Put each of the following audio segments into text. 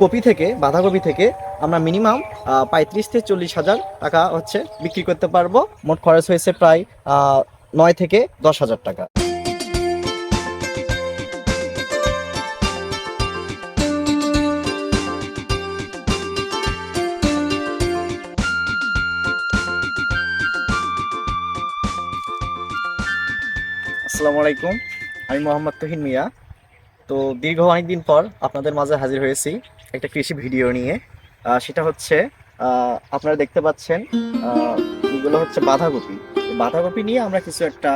Copy থেকে বাঁধাকপি থেকে আমরা মিনিমাম ৩৫ থেকে ৪০,০০০ টাকা হচ্ছে বিক্রি করতে পারবো। মোট খরচ হয়েছে প্রায় ৯ থেকে ১০,০০০ টাকা। আসসালামু আলাইকুম, আমি মোহাম্মদ তুহিন মিয়া। তো দীর্ঘ অনেকদিন পর আপনাদের মাঝে হাজির হয়েছি একটা কৃষি ভিডিও নিয়ে। সেটা হচ্ছে আপনারা দেখতে পাচ্ছেন, এগুলো হচ্ছে বাঁধাকপি। বাঁধাকপি নিয়ে আমরা কিছু একটা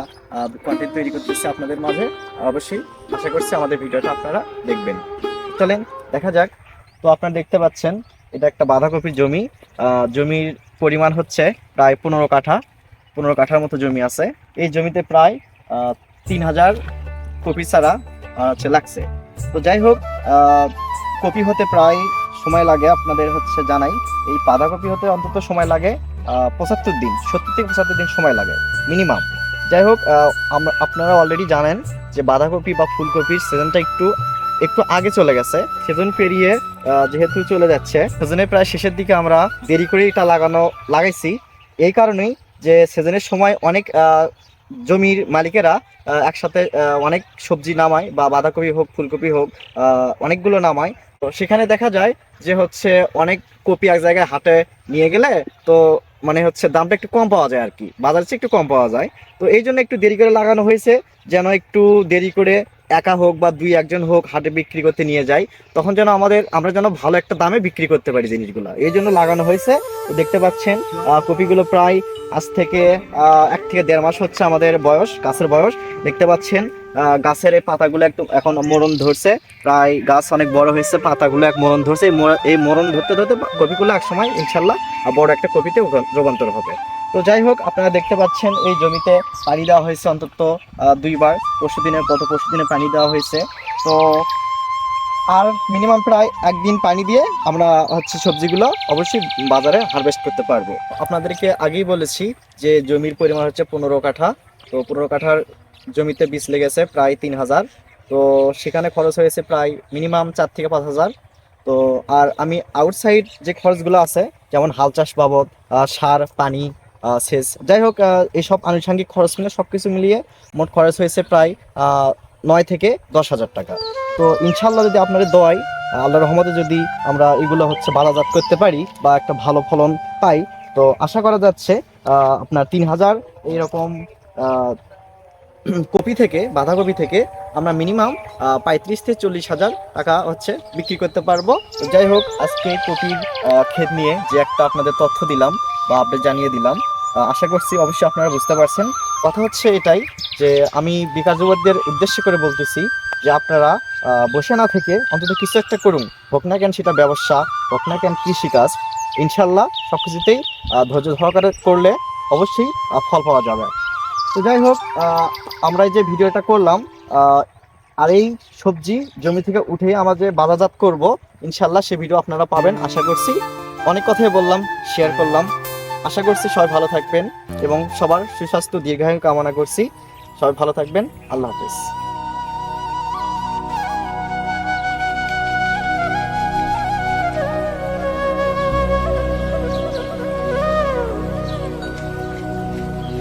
কন্টেন্ট তৈরি করতেছি আপনাদের মাঝে। অবশ্যই আশা করছি আমাদের ভিডিওটা আপনারা দেখবেন। চলেন দেখা যাক। তো আপনারা দেখতে পাচ্ছেন এটা একটা বাঁধাকপির জমি। জমির পরিমাণ হচ্ছে প্রায় 15 কাঠার মতো জমি আছে। এই জমিতে প্রায় 3,000 কপি চারা হচ্ছে লাগছে। তো যাই হোক, কপি হতে প্রায় সময় লাগে আপনাদের হচ্ছে জানাই। এই বাঁধাকপি হতে অন্তত সময় লাগে 75 দিন, 70 থেকে 75 দিন সময় লাগে মিনিমাম। যাই হোক, আপনারা অলরেডি জানেন যে বাঁধাকপি বা ফুলকপির সিজনটা একটু একটু আগে চলে গেছে। সিজন পেরিয়ে যেহেতু চলে যাচ্ছে, সিজনের প্রায় শেষের দিকে আমরা দেরি করে এটা লাগাইছি। এই কারণেই যে সিজনের সময় অনেক জমির মালিকেরা একসাথে অনেক সবজি নামায়, বা বাঁধাকপি হোক ফুলকপি হোক অনেকগুলো নামায়। তো সেখানে দেখা যায় যে হচ্ছে অনেক কপি এক জায়গায় হাটে নিয়ে গেলে তো মানে হচ্ছে দামটা একটু কম পাওয়া যায় আর কি, বাজারের চেয়ে একটু কম পাওয়া যায়। তো এই জন্য একটু দেরি করে লাগানো হয়েছে, যেন একটু দেরি করে একা হোক বা দুই একজন হোক হাটে বিক্রি করতে নিয়ে যায়, তখন যেন আমরা যেন ভালো একটা দামে বিক্রি করতে পারি জিনিসগুলো, এই জন্য লাগানো হয়েছে। তো দেখতে পাচ্ছেন কপিগুলো প্রায় আজ থেকে 1 থেকে 1.5 মাস হচ্ছে আমাদের গাছের বয়স। দেখতে পাচ্ছেন গাছের এই পাতাগুলো একটু এখন মরণ ধরছে, প্রায় গাছ অনেক বড় হয়েছে, পাতাগুলো এক মরণ ধরছে। এই মরণ ধরতে ধরতে কপিগুলো একসময় ইনশাল্লাহ বড় একটা কপিতে রূপান্তর হবে। তো যাই হোক, আপনারা দেখতে পাচ্ছেন এই জমিতে পানি দেওয়া হয়েছে অন্তত 2বার। পরশুদিনে পানি দেওয়া হয়েছে। তো আর মিনিমাম প্রায় একদিন পানি দিয়ে আমরা হচ্ছে সবজিগুলো অবশ্যই বাজারে হারভেস্ট করতে পারবো। আপনাদেরকে আগেই বলেছি যে জমির পরিমাণ হচ্ছে 15 কাঠা। তো 15 কাঠার জমিতে বীজ লেগেছে প্রায় 3,000। তো সেখানে খরচ হয়েছে প্রায় মিনিমাম 4 থেকে 5,000। তো আর আমি আউটসাইড যে খরচগুলো আছে, যেমন হাল চাষ বাবদ, সার, পানি, সেচ, যাই হোক এইসব আনুষঙ্গিক খরচ মিলে সবকিছু মিলিয়ে মোট খরচ হয়েছে প্রায় 9 থেকে 10,000 টাকা। তো ইনশাল্লাহ যদি আপনাদের দোয়ায়, আল্লাহর রহমতে যদি আমরা এগুলো হচ্ছে বাজারজাত করতে পারি বা একটা ভালো ফলন পাই, তো আশা করা যাচ্ছে আপনার 3,000 এইরকম কপি থেকে বাঁধাকপি থেকে আমরা মিনিমাম 35 থেকে 40,000 টাকা হচ্ছে বিক্রি করতে পারবো। তো যাই হোক, আজকে কপির ক্ষেত নিয়ে যে একটা আপনাদের তথ্য দিলাম বা আপডেট জানিয়ে দিলাম, আশা করছি অবশ্যই আপনারা বুঝতে পারছেন। কথা হচ্ছে এটাই যে আমি বেকার যুবকদের উদ্দেশ্য করে বলতেছি যে আপনারা বসে না থেকে অন্তত কিছু একটা করুন, হোক না কেন সেটা ব্যবসা, হোক না কেন কৃষিকাজ। ইনশাল্লাহ সব কিছুতেই ধৈর্য সহকারে করলে অবশ্যই ফল পাওয়া যাবে। তো যাই হোক, আমরা এই যে ভিডিওটা করলাম, আর এই সবজি জমি থেকে উঠে আমরা যে বাজারজাত করব, ইনশাল্লাহ সে ভিডিও আপনারা পাবেন আশা করছি। অনেক কথাই বললাম, শেয়ার করলাম। আশা করছি সবাই ভালো থাকবেন এবং সবার সুস্বাস্থ্য দীর্ঘায়ু কামনা করছি। সবাই ভালো থাকবেন। আল্লাহ হাফেজ।